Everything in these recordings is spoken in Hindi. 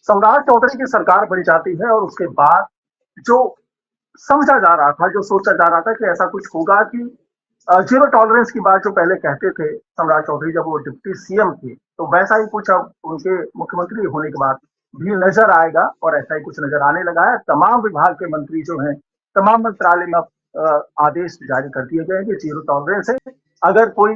सम्राट चौधरी की सरकार बन जाती है और उसके बाद जो समझा जा रहा था, जो सोचा जा रहा था कि ऐसा कुछ होगा कि जीरो टॉलरेंस की बात जो पहले कहते थे सम्राट चौधरी जब वो डिप्टी सीएम थे, तो वैसा ही कुछ अब उनके मुख्यमंत्री होने के बाद भी नजर आएगा और ऐसा ही कुछ नजर आने लगा है। तमाम विभाग के मंत्री जो हैं, तमाम मंत्रालय में आदेश जारी कर दिए गए हैं कि जीरो टॉलरेंस है। अगर कोई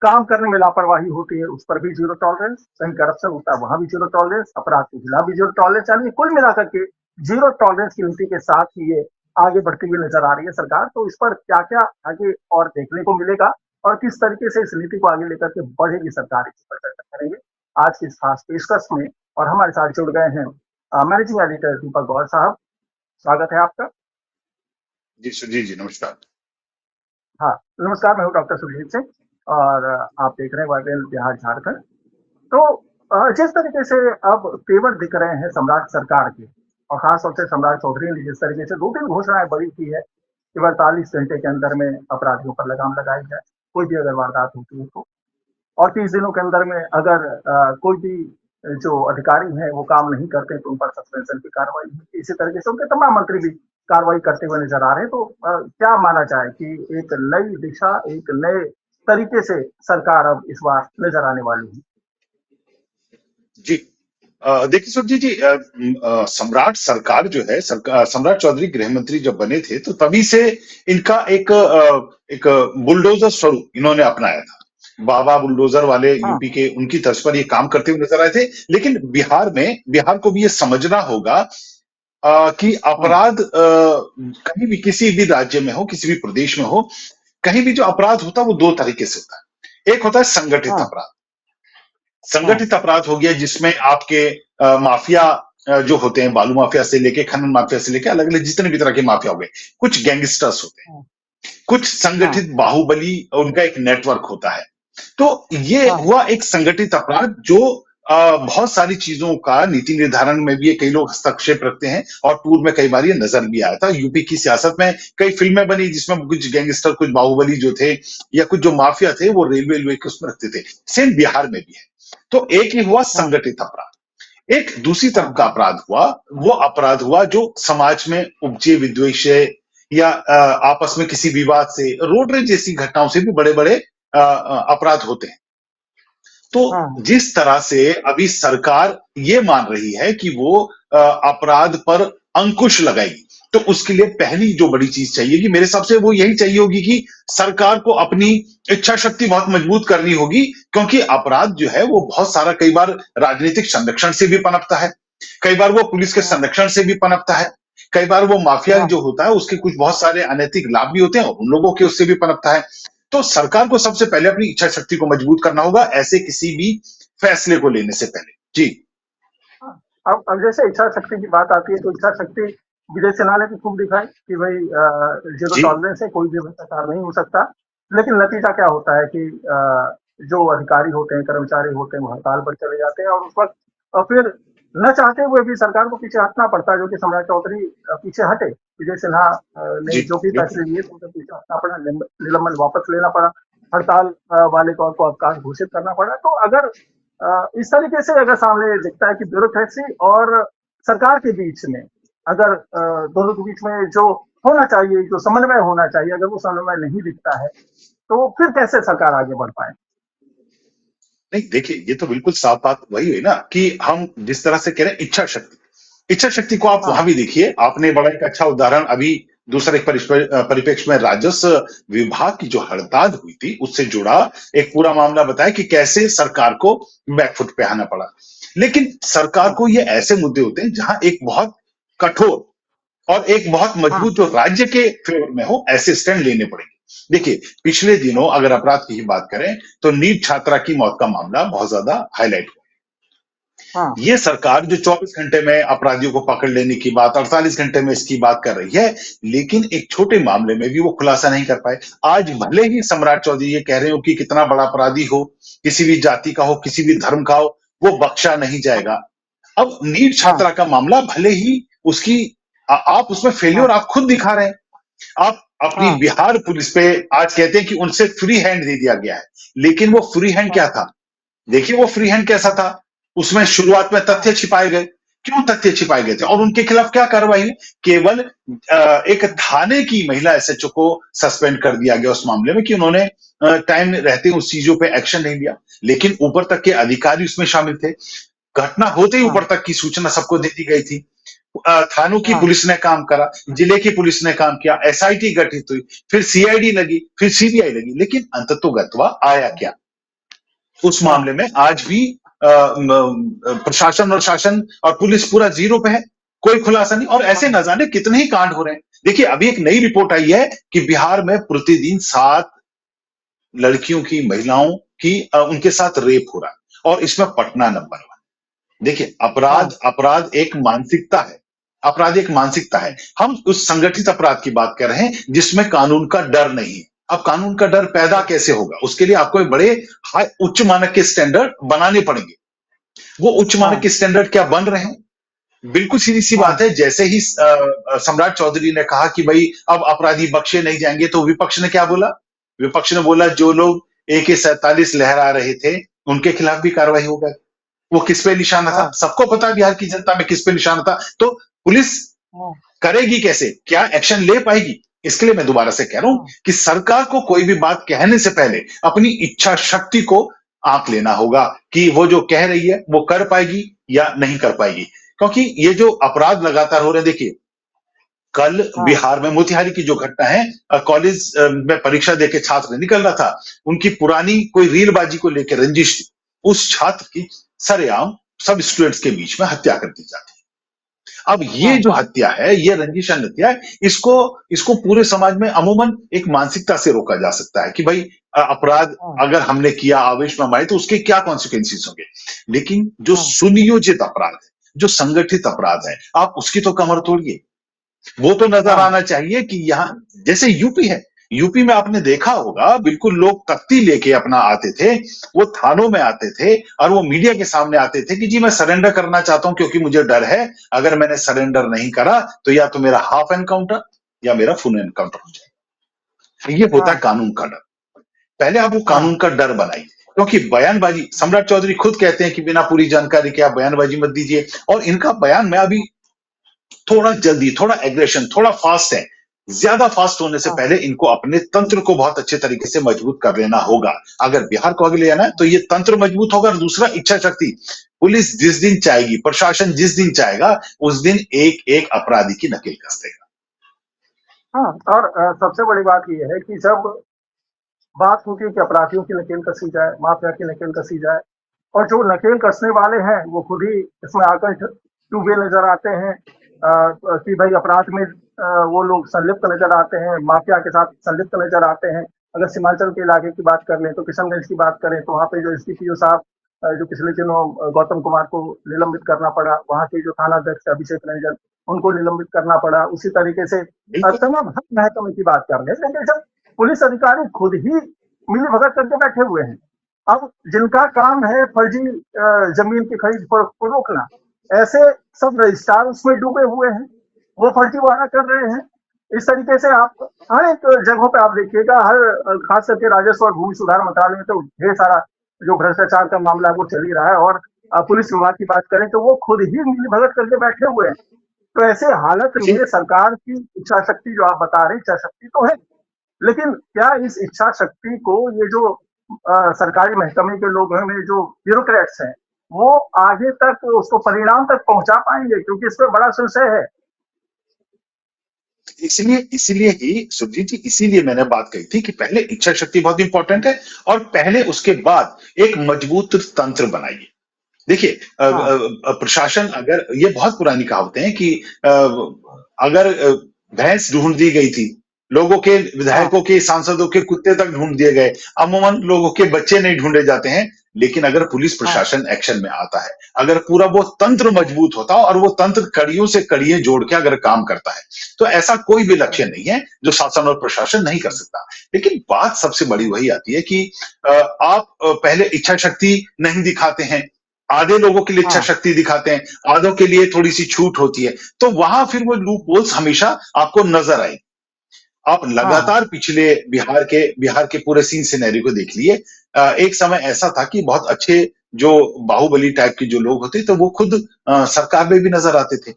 काम करने में लापरवाही होती है उस पर भी जीरो टॉलरेंस, कहीं करप्शन होता है वहां भी जीरो टॉलरेंस, अपराध के खिलाफ भी जीरो टॉलरेंस, यानी कुल मिलाकर के जीरो टॉलरेंस की नीति के साथ ही ये आगे बढ़ती हुई नजर आ रही है सरकार। तो इस पर क्या क्या आगे और देखने को मिलेगा और किस तरीके से इस नीति को आगे लेकर के बढ़ेगी सरकार, इस पर चर्चा करेंगे आज की इस खास पेशकश में। और हमारे साथ जुड़ गए हैं मैनेजिंग एडिटर दीपक गौर साहब, स्वागत है आपका। जी सुजीत जी, नमस्कार। हाँ नमस्कार, मैं हूँ डॉक्टर सुजीत सिंह और आप देख रहे हैं वाईबीएल बिहार झारखंड। तो जिस तरीके से अब तेवर दिख रहे हैं सम्राट सरकार के और खासतौर से सम्राट चौधरी ने जिस तरीके से 2-3 घोषणाएं बड़ी की है कि 48 घंटे के अंदर में अपराधियों पर लगाम लगाई जाए, कोई भी अगर वारदात होती है तो, और 30 दिनों के अंदर में अगर कोई भी जो अधिकारी हैं वो काम नहीं करते तो उन पर सस्पेंशन की कार्रवाई होती है। इसी तरीके से उनके तमाम मंत्री भी कार्रवाई करते हुए नजर आ रहे हैं। तो क्या माना जाए कि एक नई दिशा, एक नए तरीके से सरकार अब इस बार नजर आने वाली है? जी देखिए सुजीत जी, सम्राट सरकार जो है, सम्राट चौधरी गृह मंत्री जब बने थे तो तभी से इनका एक बुलडोजर स्वरूप इन्होंने अपनाया था। बाबा बुलडोजर वाले हाँ यूपी के, उनकी तर्ज पर ये काम करते हुए नजर आए थे। लेकिन बिहार को भी ये समझना होगा कि हाँ अपराध कहीं भी किसी भी राज्य में हो, किसी भी प्रदेश में हो, कहीं भी जो अपराध होता है वो दो तरीके से होता है। एक होता है संगठित हाँ अपराध। हाँ संगठित अपराध हो गया जिसमें आपके माफिया जो होते हैं, बालू माफिया से लेके खनन माफिया से लेके अलग अलग जितने भी तरह के माफिया हो गए, कुछ गैंगस्टर्स होते हैं, हाँ कुछ हाँ संगठित बाहुबली, उनका एक नेटवर्क होता है। तो ये हाँ हुआ एक संगठित अपराध जो बहुत सारी चीजों का नीति निर्धारण में भी ये कई लोग हस्तक्षेप रखते हैं और पूर्व में कई बार ये नजर भी आया था। यूपी की सियासत में कई फिल्में बनी जिसमें कुछ गैंगस्टर, कुछ बाहुबली जो थे या कुछ जो माफिया थे वो रेलवे के उसमें रखते थे। सेम बिहार में भी है। तो एक ही हुआ हाँ संगठित अपराध, एक दूसरी तरफ हाँ का अपराध हुआ, वो अपराध हुआ जो समाज में उपजे विद्वेष या आपस में किसी विवाद से, रोड रेज जैसी घटनाओं से भी बड़े बड़े अपराध होते हैं। तो हाँ जिस तरह से अभी सरकार ये मान रही है कि वो अपराध पर अंकुश लगाएगी, तो उसके लिए पहली जो बड़ी चीज चाहिए कि मेरे हिसाब से वो यही चाहिए होगी कि सरकार को अपनी इच्छा शक्ति बहुत मजबूत करनी होगी। क्योंकि अपराध जो है वो बहुत सारा कई बार राजनीतिक संरक्षण से भी पनपता है, कई बार वो पुलिस के हाँ संरक्षण से भी पनपता है, कई बार वो माफिया हाँ जो होता है उसके कुछ बहुत सारे अनैतिक लाभ भी होते हैं, उन लोगों के उससे भी पनपता है। तो सरकार को सबसे पहले अपनी इच्छा शक्ति को मजबूत करना होगा ऐसे किसी भी फैसले को लेने से पहले। जी हाँ। अब जैसे इच्छा शक्ति की बात आती है तो इच्छा शक्ति विजय सिन्हा ने भी खूब दिखाई कि भाई जीरो जी टॉलरेंस है, कोई भी भ्रष्टाचार नहीं हो सकता। लेकिन नतीजा क्या होता है कि जो अधिकारी होते हैं, कर्मचारी होते हैं, वो हड़ताल पर चले जाते हैं और उस वक्त फिर न चाहते हुए भी सरकार को पीछे हटना पड़ता है, जो कि सम्राट चौधरी पीछे हटे। विजय सिन्हा ने जी जो भी बिल्कुल। फैसले लिए तो उनसे पीछे हटना पड़ा, निलंबन वापस लेना पड़ा, हड़ताल वाले को अवकाश घोषित करना पड़ा। तो अगर इस तरीके से अगर सामने दिखता है कि ब्यूरोक्रेसी और सरकार के बीच में अगर दोनों के बीच में जो होना चाहिए, जो समन्वय होना चाहिए, अगर वो समन्वय नहीं दिखता है तो फिर कैसे सरकार आगे बढ़ पाए? नहीं देखिए, ये तो बिल्कुल साफ बात वही हुई ना कि हम जिस तरह से कह रहे हैं इच्छा शक्ति, इच्छा शक्ति को आप हाँ वहां भी देखिए। आपने बड़ा एक अच्छा उदाहरण अभी दूसरे परिप्रेक्ष्य में राजस्व विभाग की जो हड़ताल हुई थी उससे जुड़ा एक पूरा मामला बताया कि कैसे सरकार को बैकफुट पे आना पड़ा। लेकिन सरकार हाँ को ये ऐसे मुद्दे होते हैं जहां एक बहुत कठोर और एक बहुत हाँ मजबूत जो राज्य के फेवर में हो ऐसे स्टैंड लेने पड़ेंगे। देखिए पिछले दिनों अगर अपराध की ही बात करें तो नीट छात्रा की मौत का मामला बहुत ज्यादा हाईलाइट हुआ। हाँ ये सरकार जो 24 घंटे में अपराधियों को पकड़ लेने की बात, 48 घंटे में इसकी बात कर रही है, लेकिन एक छोटे मामले में भी वो खुलासा नहीं कर पाए। आज भले ही सम्राट चौधरी ये कह रहे हो कि कितना बड़ा अपराधी हो, किसी भी जाति का हो, किसी भी धर्म का हो, वो बख्शा नहीं जाएगा। अब नीट हाँ छात्रा का मामला भले ही उसकी आप उसमें हाँ फेल्योर आप खुद दिखा रहे हैं। आप अपनी हाँ बिहार पुलिस पे आज कहते हैं कि उनसे फ्री हैंड दे दिया गया है, लेकिन वो फ्री हैंड हाँ क्या था? देखिए वो फ्री हैंड कैसा था? उसमें शुरुआत में तथ्य छिपाए गए। क्यों तथ्य छिपाए गए थे और उनके खिलाफ क्या कार्रवाई हुई? केवल एक थाने की महिला एसएचओ को सस्पेंड कर दिया गया उस मामले में कि उन्होंने टाइम रहते उस चीजों पे एक्शन नहीं लिया, लेकिन ऊपर तक के अधिकारी उसमें शामिल थे। घटना होते ही ऊपर तक की सूचना सबको दे दी गई थी। थानों की पुलिस ने काम करा, जिले की पुलिस ने काम किया, एसआईटी गठित हुई, फिर सीआईडी लगी, फिर सीबीआई लगी, लेकिन अंततोगत्वा आया क्या? उस मामले में आज भी प्रशासन और शासन और पुलिस पूरा जीरो पे है, कोई खुलासा नहीं। और ऐसे न जाने कितने ही कांड हो रहे हैं। देखिए, अभी एक नई रिपोर्ट आई है कि बिहार में प्रतिदिन 7 लड़कियों की, महिलाओं की उनके साथ रेप हो रहा है और इसमें पटना नंबर 1। देखिए, अपराध अपराध एक मानसिकता है। अपराध एक मानसिकता है। हम उस संगठित अपराध की बात कर रहे हैं जिसमें कानून का डर नहीं है। अब कानून का डर पैदा कैसे होगा? उसके लिए आपको एक बड़े उच्च मानक के स्टैंडर्ड बनाने पड़ेंगे। वो उच्च मानक के स्टैंडर्ड क्या बन रहे हैं? बिल्कुल सीधी सी बात है। जैसे ही सम्राट चौधरी ने कहा कि भाई अब अपराधी बख्शे नहीं जाएंगे, तो विपक्ष ने क्या बोला? विपक्ष ने बोला जो लोग AK-47 लहरा रहे थे उनके खिलाफ भी कार्रवाई हो गई। वो किस पे निशाना था? सबको पता है बिहार की जनता में किस पे निशाना था। तो पुलिस करेगी कैसे? क्या एक्शन ले पाएगी? इसके लिए मैं दोबारा से कह रहा हूं कि सरकार को कोई भी बात कहने से पहले अपनी इच्छा शक्ति को आंक लेना होगा कि वो जो कह रही है वो कर पाएगी या नहीं कर पाएगी। क्योंकि ये जो अपराध लगातार हो रहे हैं, देखिए कल बिहार में मोतिहारी की जो घटना है, कॉलेज में परीक्षा देके छात्र निकल रहा था, उनकी पुरानी कोई रीलबाजी को लेकर रंजिश थी, उस छात्र की सरेआम सब स्टूडेंट्स के बीच में हत्या कर दी जाती है। अब ये जो हत्या है, ये रंजिशन हत्या है, इसको इसको पूरे समाज में अमूमन एक मानसिकता से रोका जा सकता है कि भाई अपराध अगर हमने किया आवेश में हमारे, तो उसके क्या कॉन्सिक्वेंसेस होंगे। लेकिन जो सुनियोजित अपराध है, जो संगठित अपराध है, आप उसकी तो कमर तोड़िए। वो तो नजर आना चाहिए कि यहाँ जैसे यूपी है, यूपी में आपने देखा होगा बिल्कुल लोग तख्ती लेके अपना आते थे, वो थानों में आते थे और वो मीडिया के सामने आते थे कि जी मैं सरेंडर करना चाहता हूं क्योंकि मुझे डर है, अगर मैंने सरेंडर नहीं करा तो या तो मेरा हाफ एनकाउंटर या मेरा फुल एनकाउंटर हो जाए। ये होता है कानून का डर। पहले आप वो कानून का डर बनाइए, क्योंकि बयानबाजी, सम्राट चौधरी खुद कहते हैं कि बिना पूरी जानकारी के आप बयानबाजी मत दीजिए, और इनका बयान में अभी थोड़ा जल्दी, थोड़ा एग्रेशन, थोड़ा फास्ट है। ज्यादा फास्ट होने से पहले इनको अपने तंत्र को बहुत अच्छे तरीके से मजबूत कर लेना होगा। अगर बिहार को आगे ले जाना है तो ये तंत्र मजबूत होगा। और दूसरा, इच्छा शक्ति। पुलिस जिस दिन चाहेगी, प्रशासन जिस दिन चाहेगा, उस दिन एक एक अपराधी की नकेल कस देगा। और सबसे बड़ी बात यह है कि जब बात होती है कि अपराधियों की नकेल कसी जाए, माफिया की नकेल कसी जाए, और जो नकेल कसने वाले हैं वो खुद ही इसमें आकर डूबे नजर आते हैं कि भाई अपराध में वो लोग संलिप्त नजर आते हैं, माफिया के साथ संलिप्त नजर आते हैं। अगर सीमांचल के इलाके की बात कर लें, तो किशनगंज की बात करें, तो वहाँ पे जो एसडीपीओ साहब जो पिछले दिनों गौतम कुमार को निलंबित करना पड़ा, वहाँ के जो थाना अध्यक्ष अभिषेक रंजन, उनको निलंबित करना पड़ा। उसी तरीके से तमाम हर महकमे की बात कर लें, लेकिन जब पुलिस अधिकारी खुद ही मिली भगत करके बैठे हुए हैं, अब जिनका काम है फर्जी जमीन की खरीद को रोकना, ऐसे सब रजिस्ट्रार उसमें डूबे हुए हैं, वो फर्जीवाड़ा कर रहे हैं। इस तरीके से आप हर एक जगहों पे आप देखिएगा, हर खास करके राजस्व और भूमि सुधार मंत्रालय में तो ढेर सारा जो भ्रष्टाचार का मामला है वो चल ही रहा है। और पुलिस विभाग की बात करें तो वो खुद ही मिली भगत करके बैठे हुए हैं। तो ऐसे हालत में सरकार की इच्छा शक्ति जो आप बता रहे हैं, इच्छा शक्ति तो है, लेकिन क्या इस इच्छा शक्ति को ये जो सरकारी महकमे के लोग हैं, जो ब्यूरोक्रेट्स हैं, वो आगे तक उसको परिणाम तक पहुंचा पाएंगे? क्योंकि इस पर बड़ा संशय है। इसीलिए ही सुरजीत जी, इसीलिए मैंने बात कही थी कि पहले इच्छा शक्ति बहुत इंपॉर्टेंट है, और पहले उसके बाद एक मजबूत तंत्र बनाइए। देखिए प्रशासन, अगर, ये बहुत पुरानी कहावतें हैं कि अगर भैंस ढूंढ दी गई थी, लोगों के, विधायकों के, सांसदों के कुत्ते तक ढूंढ दिए गए, अमूमन लोगों के बच्चे नहीं ढूंढे जाते हैं। लेकिन अगर पुलिस प्रशासन एक्शन में आता है, अगर पूरा वो तंत्र मजबूत होता है और वो तंत्र कड़ियों से कड़ियां जोड़ के अगर काम करता है, तो ऐसा कोई भी लक्ष्य नहीं है जो शासन और प्रशासन नहीं कर सकता। लेकिन बात सबसे बड़ी वही आती है कि आप पहले इच्छा शक्ति नहीं दिखाते हैं, आधे लोगों के लिए इच्छा शक्ति दिखाते हैं, आधों के लिए थोड़ी सी छूट होती है, तो वहां फिर वो लूप होल्स हमेशा आपको नजर आए। आप लगातार पिछले बिहार के पूरे सीन सिनेरियो को देख लिए। एक समय ऐसा था कि बहुत अच्छे जो बाहुबली टाइप के जो लोग होते तो वो खुद सरकार में भी नजर आते थे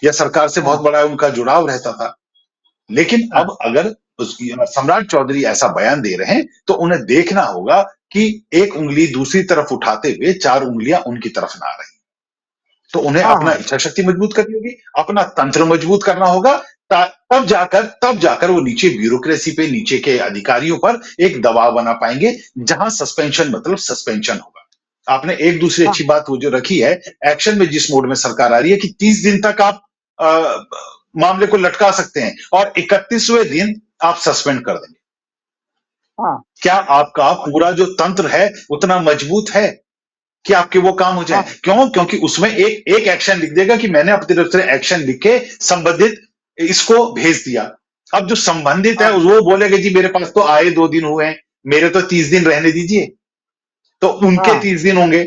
या सरकार से बहुत हाँ बड़ा उनका जुड़ाव रहता था। लेकिन हाँ अब अगर सम्राट चौधरी ऐसा बयान दे रहे हैं तो उन्हें देखना होगा कि एक उंगली दूसरी तरफ उठाते हुए चार उंगलियां उनकी तरफ ना रही। तो उन्हें हाँ अपना हाँ इच्छा शक्ति मजबूत करनी होगी, अपना तंत्र मजबूत करना होगा, तब जाकर वो नीचे ब्यूरोक्रेसी पे, नीचे के अधिकारियों पर एक दबाव बना पाएंगे, जहां सस्पेंशन मतलब सस्पेंशन होगा। आपने एक दूसरी हाँ अच्छी बात वो जो रखी है, एक्शन में जिस मोड में सरकार आ रही है कि 30 दिन तक आप मामले को लटका सकते हैं और 31वें दिन आप सस्पेंड कर देंगे। हाँ क्या आपका पूरा जो तंत्र है उतना मजबूत है कि आपके वो काम हो जाए? हाँ क्यों? क्योंकि उसमें एक एक एक्शन लिख देगा कि मैंने अपनी तरफ से एक्शन लिख के संबंधित इसको भेज दिया। अब जो संबंधित है हाँ वो बोलेगा जी मेरे पास तो आए 2 दिन हुए हैं, मेरे तो 30 दिन रहने दीजिए। तो उनके हाँ 30 दिन होंगे।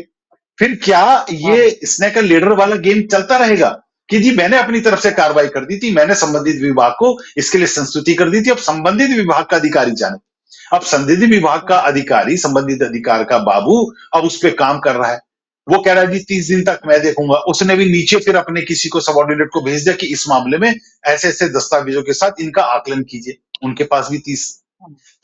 फिर क्या हाँ ये स्नैक एंड लेडर वाला गेम चलता रहेगा कि जी मैंने अपनी तरफ से कार्रवाई कर दी थी, मैंने संबंधित विभाग को इसके लिए संस्तुति कर दी थी, अब संबंधित विभाग का अधिकारी जाने। अब संबंधित विभाग का हाँ अधिकारी, संबंधित अधिकार का बाबू अब उस पर काम कर रहा है। वो कह रहा है जी 30 दिन तक मैं देखूंगा। उसने भी नीचे फिर अपने किसी को सबॉर्डिनेट को भेज दिया कि इस मामले में ऐसे ऐसे दस्तावेजों के साथ इनका आकलन कीजिए। उनके पास भी 30।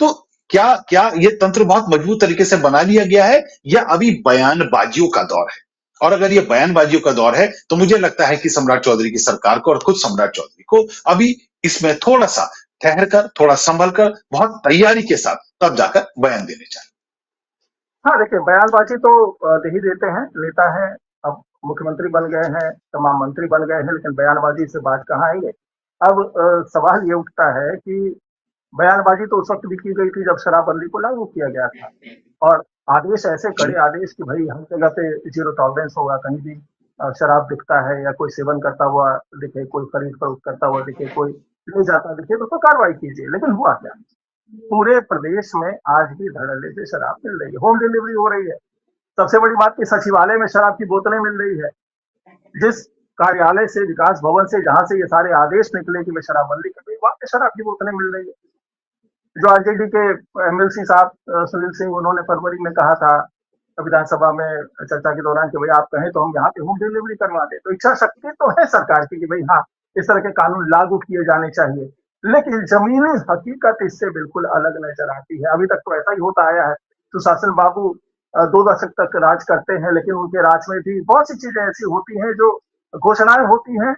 तो क्या क्या ये तंत्र बहुत मजबूत तरीके से बना लिया गया है या अभी बयानबाजियों का दौर है? और अगर ये बयानबाजियों का दौर है तो मुझे लगता है कि सम्राट चौधरी की सरकार को और खुद सम्राट चौधरी को अभी इसमें थोड़ा सा ठहर कर, थोड़ा संभल कर, बहुत तैयारी के साथ तब जाकर बयान देने चाहिए। हाँ, देखिए बयानबाजी तो दे ही देते हैं, नेता हैं, अब मुख्यमंत्री बन गए हैं, तमाम मंत्री बन गए हैं, लेकिन बयानबाजी से बात कहाँ आएंगे। अब सवाल ये उठता है कि बयानबाजी तो उस वक्त भी की गई थी जब शराबबंदी को लागू किया गया था, और आदेश ऐसे जी। कड़े आदेश कि भाई हर जगह पे जीरो टॉलरेंस होगा, कहीं भी शराब दिखता है या कोई सेवन करता हुआ दिखे, कोई खरीद फरोख्त करता हुआ दिखे, कोई ले जाता दिखे तो कार्रवाई कीजिए। लेकिन हुआ क्या, पूरे प्रदेश में आज भी धड़ल्ले से शराब मिल रही है, होम डिलीवरी हो रही है। सबसे बड़ी बात कि सचिवालय में शराब की बोतलें मिल रही है। जिस कार्यालय से, विकास भवन से, जहां से ये सारे आदेश निकले कि वे शराबबंदी कर रही, वहां पे शराब की बोतलें मिल रही है। जो आरजेडी के एमएलसी साहब सुनील सिंह, उन्होंने फरवरी में कहा था विधानसभा में चर्चा के दौरान कि भाई आप कहें तो हम यहाँ पे होम डिलीवरी करवा दें। तो इच्छा शक्ति तो है सरकार की कि भाई हाँ, इस तरह के कानून लागू किए जाने चाहिए, लेकिन जमीनी हकीकत इससे बिल्कुल अलग नजर आती है। अभी तक तो ऐसा ही होता आया है। सुशासन बाबू 2 दशक तक राज करते हैं, लेकिन उनके राज में भी बहुत सी चीजें ऐसी होती हैं जो घोषणाएं होती हैं,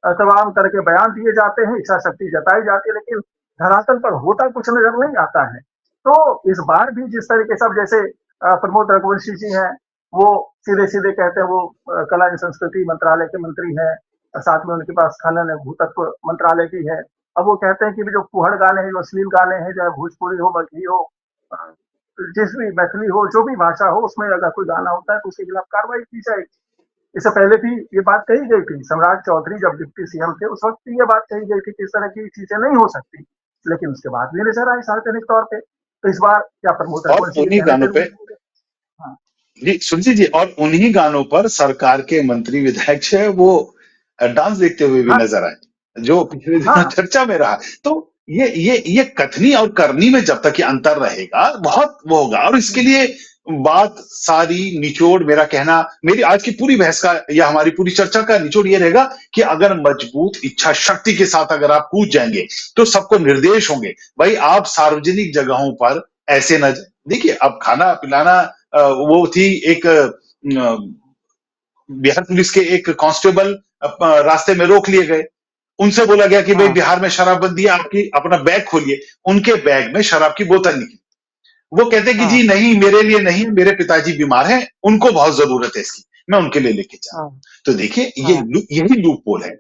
तमाम तरह के बयान दिए जाते हैं, इच्छा शक्ति जताई जाती है, लेकिन धरातल पर होता कुछ नजर नहीं आता है। तो इस बार भी जिस तरीके से, अब जैसे प्रमोद रघुवंशी जी हैं, वो सीधे सीधे कहते हैं वो कला एवं संस्कृति मंत्रालय के मंत्री हैं, साथ में उनके पास खनन भूतत्व मंत्रालय की है। अब वो कहते हैं कि जो फुहड़ गाने हैं, जो अश्लील गाने हैं, चाहे भोजपुरी हो, मगही हो, अ, जिस भी मैथिली हो, जो भी भाषा हो, उसमें अगर कोई गाना होता है तो उसके खिलाफ कार्रवाई की जाएगी। इससे पहले भी ये बात कही गई थी, सम्राट चौधरी जब डिप्टी सीएम थे उस वक्त भी ये बात कही गई थी कि इस तरह की चीजें नहीं हो सकती, लेकिन उसके बाद भी नजर आई सार्वजनिक तौर पे। तो इस बार क्या प्रमोद और रघुवंशी के उन्हीं कहने गानों पे पे, हाँ जी सुनिए जी, और उन्हीं गानों पर सरकार के मंत्री विधायक जो है वो डांस देखते हुए भी हाँ नजर आए, जो पिछले दिनों हाँ चर्चा में रहा। तो ये कथनी और करनी में जब तक ये अंतर रहेगा बहुत वो होगा। और इसके लिए बात सारी निचोड़, मेरा कहना, मेरी आज की पूरी बहस का या हमारी पूरी चर्चा का निचोड़ ये रहेगा कि अगर मजबूत इच्छा शक्ति के साथ अगर आप कूद जाएंगे तो सबको निर्देश होंगे, भाई आप सार्वजनिक जगहों पर ऐसे न देखिए। अब खाना पिलाना, वो थी एक बिहार पुलिस के एक कांस्टेबल रास्ते में रोक लिए गए। उनसे बोला गया कि भाई हाँ बिहार में शराबबंदी है, आपकी अपना बैग खोलिए। उनके बैग में शराब की बोतल निकली। वो कहते हैं कि हाँ जी नहीं, मेरे लिए नहीं, मेरे पिताजी बीमार हैं, उनको बहुत जरूरत है इसकी, मैं उनके लिए लेके जा रहा हाँ हूं। तो देखिए हाँ यही लूप होल है।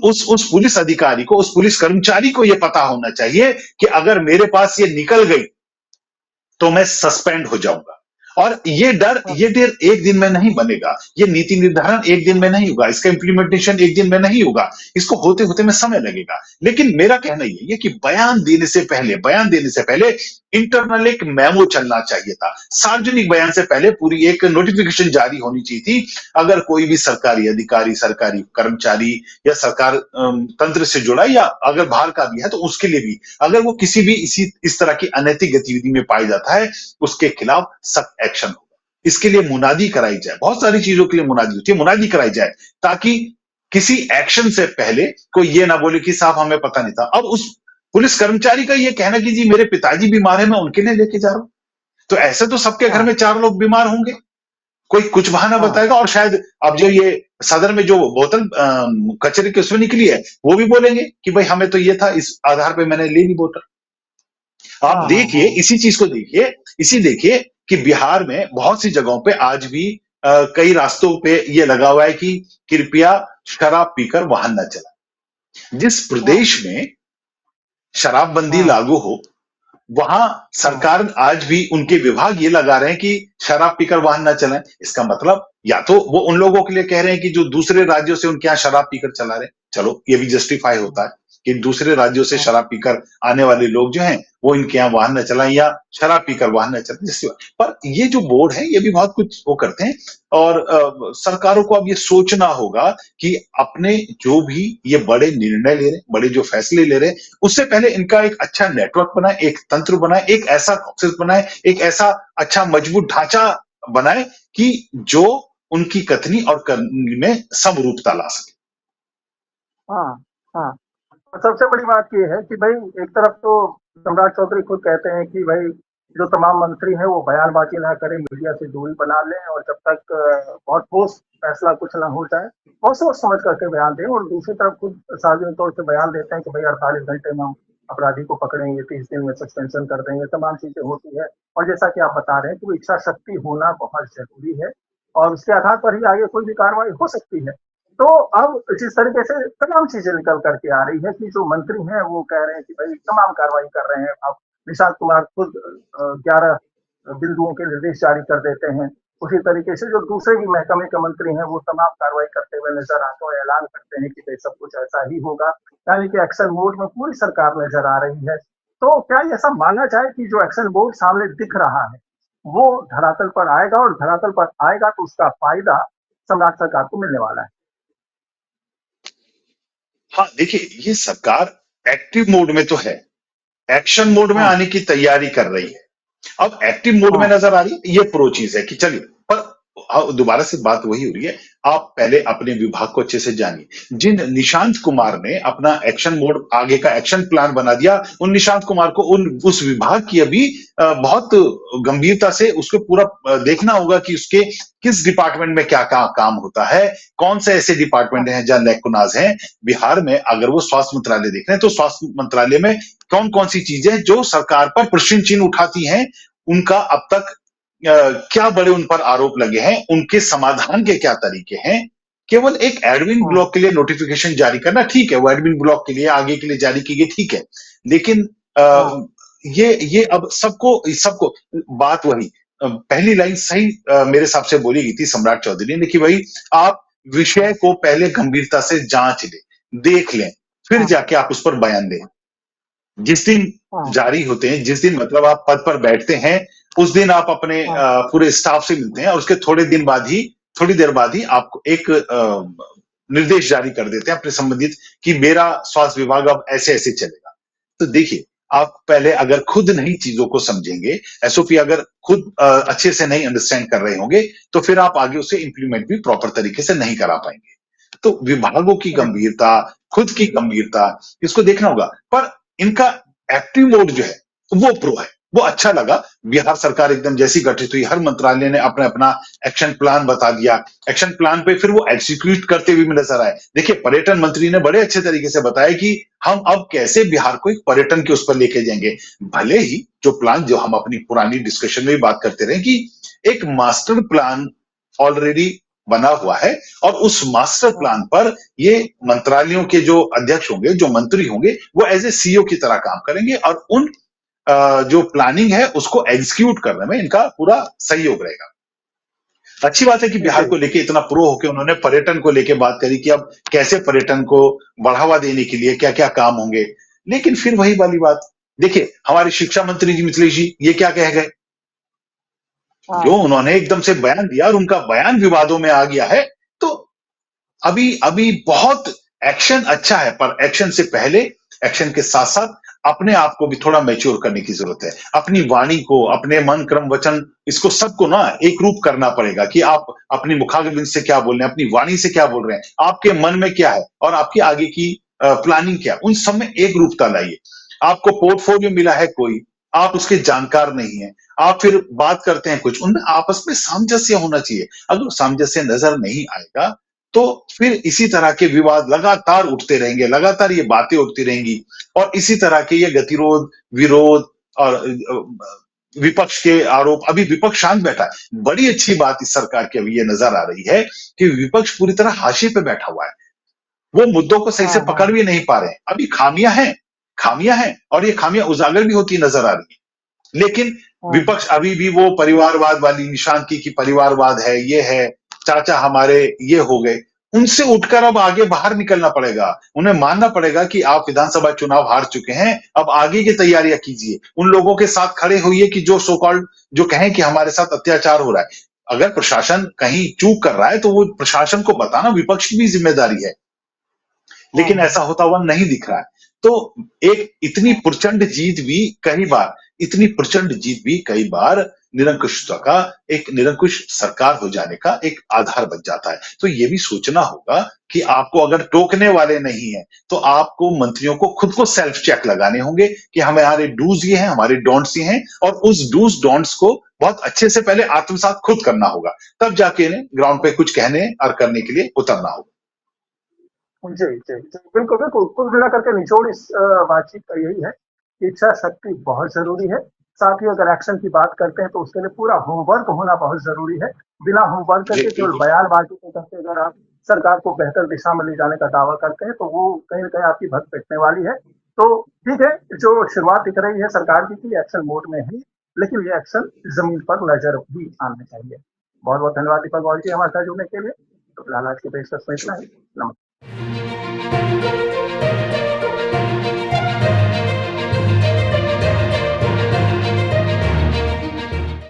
उस पुलिस अधिकारी को, उस पुलिस कर्मचारी को यह पता होना चाहिए कि अगर मेरे पास ये निकल गई तो मैं सस्पेंड हो जाऊंगा। और हाँ ये डर एक दिन में नहीं बनेगा, ये नीति निर्धारण एक दिन में नहीं होगा, इसका इंप्लीमेंटेशन एक दिन में नहीं होगा, इसको होते होते में समय लगेगा। लेकिन मेरा कहना यही है कि बयान देने से पहले इंटरनल एक मेमो चलना चाहिए था। सार्वजनिक बयान से पहले पूरी एक नोटिफिकेशन जारी होनी चाहिए थी। अगर कोई भी सरकारी अधिकारी, सरकारी कर्मचारी या सरकार तंत्र से जुड़ा या अगर बाहर का भी है तो उसके लिए भी, अगर वो किसी भी इस तरह की अनैतिक गतिविधि में पाया जाता है, उसके खिलाफ सख्त एक्शन होगा। इसके लिए मुनादी कराई जाए, बहुत सारी चीजों के लिए मुनादी होती है, मुनादी कराई जाए ताकि किसी एक्शन से पहले कोई ये ना बोले कि साहब हमें पता नहीं था। अब उस पुलिस कर्मचारी का ये कहना कि जी मेरे पिताजी बीमार है, मैं उनके लिए लेके जा रहा हूं, तो ऐसे तो सबके घर हाँ में 4 लोग बीमार होंगे, कोई कुछ बहाना हाँ बताएगा। और शायद अब जो ये सदर में जो बोतल कचरे की उसमें निकली है, वो भी बोलेंगे कि भाई हमें तो ये था, इस आधार पे मैंने ले ली बोतल। आप हाँ हाँ देखिए, हाँ इसी चीज को देखिए, इसी देखिए कि बिहार में बहुत सी जगहों पे आज भी कई रास्तों पे ये लगा हुआ है कि कृपया शराब पीकर वाहन न चलाएं। जिस हाँ प्रदेश में शराबबंदी हाँ लागू हो, वहां हाँ सरकार आज भी उनके विभाग ये लगा रहे हैं कि शराब पीकर वाहन ना चलाएं। इसका मतलब या तो वो उन लोगों के लिए कह रहे हैं कि जो दूसरे राज्यों से उनके यहाँ शराब पीकर चला रहे, चलो ये भी जस्टिफाई होता है कि दूसरे राज्यों से हाँ शराब पीकर आने वाले लोग जो हैं वो इनके यहाँ वाहन न चलाएं या शराब पीकर वाहन न चलाएं, जिससे। पर ये जो बोर्ड है ये भी बहुत कुछ वो करते हैं। और सरकारों को अब ये सोचना होगा कि अपने जो भी ये बड़े निर्णय ले रहे, बड़े जो फैसले ले रहे, उससे पहले इनका एक अच्छा नेटवर्क बनाए, एक तंत्र बनाए, एक ऐसा प्रोसेस बनाए, एक ऐसा अच्छा मजबूत ढांचा बनाए कि जो उनकी कथनी और करनी में समरूपता ला सके। हाँ हाँ। और सबसे बड़ी बात ये है कि भाई एक तरफ तो सम्राट चौधरी खुद कहते हैं कि भाई जो तमाम मंत्री हैं वो बयानबाजी ना करें, मीडिया से दूरी बना लें और जब तक बहुत ठोस फैसला कुछ ना हो जाए बहुत सोच समझ करके बयान दें। और दूसरी तरफ खुद सार्वजनिक तौर से बयान देते हैं कि भाई 48 घंटे में हम अपराधी को पकड़ेंगे, 30 दिन में सस्पेंशन कर देंगे, तमाम चीजें होती है। और जैसा कि आप बता रहे हैं कि वो इच्छा शक्ति होना बहुत जरूरी है और उसके आधार पर ही आगे कोई भी कार्रवाई हो सकती है। तो अब जिस तरीके से तमाम चीजें निकल करके आ रही है कि जो मंत्री हैं वो कह रहे हैं कि भाई तमाम कार्रवाई कर रहे हैं। अब निशांत कुमार खुद 11 बिंदुओं के निर्देश जारी कर देते हैं। उसी तरीके से जो दूसरे भी महकमे के मंत्री हैं वो तमाम कार्रवाई करते हुए नजर आते हैं, ऐलान करते हैं कि भाई सब कुछ ऐसा ही होगा। यानी कि एक्शन मोड में पूरी सरकार नजर आ रही है। तो क्या ऐसा माना जाए कि जो एक्शन मोड सामने दिख रहा है वो धरातल पर आएगा और धरातल पर आएगा तो उसका फायदा सम्राट सरकार को मिलने वाला है? हाँ, देखिए ये सरकार एक्टिव मोड में तो है, एक्शन मोड में हाँ आने की तैयारी कर रही है। अब एक्टिव मोड में हाँ नजर आ रही है, ये प्रो चीज है कि चलिए। पर दोबारा से बात वही हो रही है, आप पहले अपने विभाग को अच्छे से जानिए। जिन निशांत कुमार ने अपना एक्शन मोड, आगे का एक्शन प्लान बना दिया, उन निशांत कुमार को उस विभाग की अभी बहुत गंभीरता से उसको पूरा देखना होगा कि उसके किस डिपार्टमेंट में क्या काम होता है, कौन से ऐसे डिपार्टमेंट हैं जहां लैकुनाज हैं। बिहार में अगर वो स्वास्थ्य मंत्रालय देख रहे हैं तो स्वास्थ्य मंत्रालय में कौन कौन सी चीजें जो सरकार पर प्रश्न चिन्ह उठाती हैं, उनका अब तक क्या बड़े उन पर आरोप लगे हैं, उनके समाधान के क्या तरीके हैं। केवल एक एडमिन हाँ ब्लॉक के लिए नोटिफिकेशन जारी करना ठीक है, वो एडमिन ब्लॉक के लिए आगे के लिए जारी की गई, ठीक है। लेकिन हाँ ये अब सबको सबको बात वही पहली लाइन सही मेरे हिसाब से बोली गई थी सम्राट चौधरी ने कि भाई आप विषय को पहले गंभीरता से जांच लें, देख लें, फिर हाँ जाके आप उस पर बयान दें। जिस दिन हाँ जारी होते हैं, जिस दिन मतलब आप पद पर बैठते हैं, उस दिन आप अपने हाँ पूरे स्टाफ से मिलते हैं और उसके थोड़ी देर बाद ही आपको एक निर्देश जारी कर देते हैं अपने संबंधित कि मेरा स्वास्थ्य विभाग अब ऐसे ऐसे चलेगा। तो देखिए, आप पहले अगर खुद नहीं चीजों को समझेंगे, एसओपी अगर खुद अच्छे से नहीं अंडरस्टैंड कर रहे होंगे, तो फिर आप आगे उसे इंप्लीमेंट भी प्रॉपर तरीके से नहीं करा पाएंगे। तो विभागों की नहीं, गंभीरता, खुद की गंभीरता, इसको देखना होगा। पर इनका एक्टिव मोड जो है वो प्रो है, वो अच्छा लगा। बिहार सरकार एकदम जैसी गठित हुई, हर मंत्रालय ने अपना अपना एक्शन प्लान बता दिया, एक्शन प्लान पे फिर वो एग्जीक्यूट करते हुए नजर आए। देखिए, पर्यटन मंत्री ने बड़े अच्छे तरीके से बताया कि हम अब कैसे बिहार को एक पर्यटन के उस पर लेके जाएंगे। भले ही जो प्लान, जो हम अपनी पुरानी डिस्कशन में भी बात करते रहे कि एक मास्टर प्लान ऑलरेडी बना हुआ है और उस मास्टर हाँ प्लान पर ये मंत्रालयों के जो अध्यक्ष होंगे, जो मंत्री होंगे, वो एज ए सीईओ की तरह काम करेंगे और उन जो प्लानिंग है उसको एग्जीक्यूट करने में इनका पूरा सहयोग रहेगा। अच्छी बात है कि बिहार जी को लेके इतना प्रो होकर उन्होंने पर्यटन को लेके बात करी कि अब कैसे पर्यटन को बढ़ावा देने के लिए क्या क्या काम होंगे। लेकिन फिर वही वाली बात, देखिए हमारे शिक्षा मंत्री जी मिथिलेश जी ये क्या कह गए, जो हाँ उन्होंने एकदम से बयान दिया और उनका बयान विवादों में आ गया है। तो अभी अभी बहुत एक्शन अच्छा है, पर एक्शन से पहले, एक्शन के साथ साथ अपने आप को भी थोड़ा मैच्योर करने की जरूरत है। अपनी वाणी को, अपने मन, क्रम, वचन, इसको सबको ना एक रूप करना पड़ेगा कि आप अपनी मुखाग्रबिंद से क्या बोल रहे हैं, अपनी वाणी से क्या बोल रहे हैं, आपके मन में क्या है और आपकी आगे की प्लानिंग क्या है, उन सब में एक रूपता लाइए। आपको पोर्टफोलियो मिला है कोई, आप उसके जानकार नहीं है, आप फिर बात करते हैं कुछ, उनमें आपस में सामंजस्य होना चाहिए। अगर सामंजस्य नजर नहीं आएगा तो फिर इसी तरह के विवाद लगातार उठते रहेंगे, लगातार ये बातें उठती रहेंगी और इसी तरह के ये गतिरोध, विरोध और विपक्ष के आरोप। अभी विपक्ष शांत बैठा है। बड़ी अच्छी बात इस सरकार की अभी ये नजर आ रही है कि विपक्ष पूरी तरह हाशिए पे बैठा हुआ है। वो मुद्दों को सही से हाँ पकड़ हाँ भी नहीं पा रहे हैं। अभी खामियां हैं और ये खामियां उजागर भी होती नजर आ रही है। लेकिन हाँ विपक्ष अभी भी वो परिवारवाद वाली निशान की कि परिवारवाद है, ये है, चाचा हमारे ये हो गए, उनसे उठकर अब आगे बाहर निकलना पड़ेगा। उन्हें मानना पड़ेगा कि आप विधानसभा चुनाव हार चुके हैं, अब आगे की तैयारियां कीजिए। उन लोगों के साथ खड़े होइए कि जो सो कॉल्ड जो कहें कि हमारे साथ अत्याचार हो रहा है। अगर प्रशासन कहीं चूक कर रहा है तो वो प्रशासन को बताना विपक्ष की भी जिम्मेदारी है। लेकिन हाँ ऐसा होता हुआ नहीं दिख रहा है। तो एक इतनी प्रचंड जीत भी कई बार निरंकुशता का, एक निरंकुश सरकार हो जाने का एक आधार बन जाता है। तो ये भी सोचना होगा कि आपको अगर टोकने वाले नहीं है तो आपको मंत्रियों को खुद को सेल्फ चेक लगाने होंगे कि हमारे डूज ये हैं, हमारे डोंट्स ये हैं, और उस डूज डोंट्स को बहुत अच्छे से पहले आत्मसात खुद करना होगा, तब जाके इन्हें ग्राउंड पे कुछ कहने और करने के लिए उतरना होगा। जी, जी, जी। बिल्कुल, बिल्कुल। कुल मिलाकर के निचोड़ इस बातचीत का यही है कि इच्छा शक्ति बहुत ज़रूरी है। साथ ही अगर एक्शन की बात करते हैं तो उसके लिए पूरा होमवर्क होना बहुत ज़रूरी है। बिना होमवर्क जी के केवल बिल्कुल। बयानबाज़ी के करके अगर आप सरकार को बेहतर दिशा में ले जाने का दावा करते हैं तो वो कहीं न कहीं आपकी भग पिटने वाली है। तो ठीक है, जो शुरुआत दिख रही है सरकार की कि एक्शन मोड में है, लेकिन ये एक्शन ज़मीन पर नज़र भी आना चाहिए। बहुत-बहुत धन्यवाद दीपक गौल जी हमारे साथ जुड़ने के लिए। तो फिलहाल आज की पेशकश में इतना ही। शुक्रिया। नमस्कार।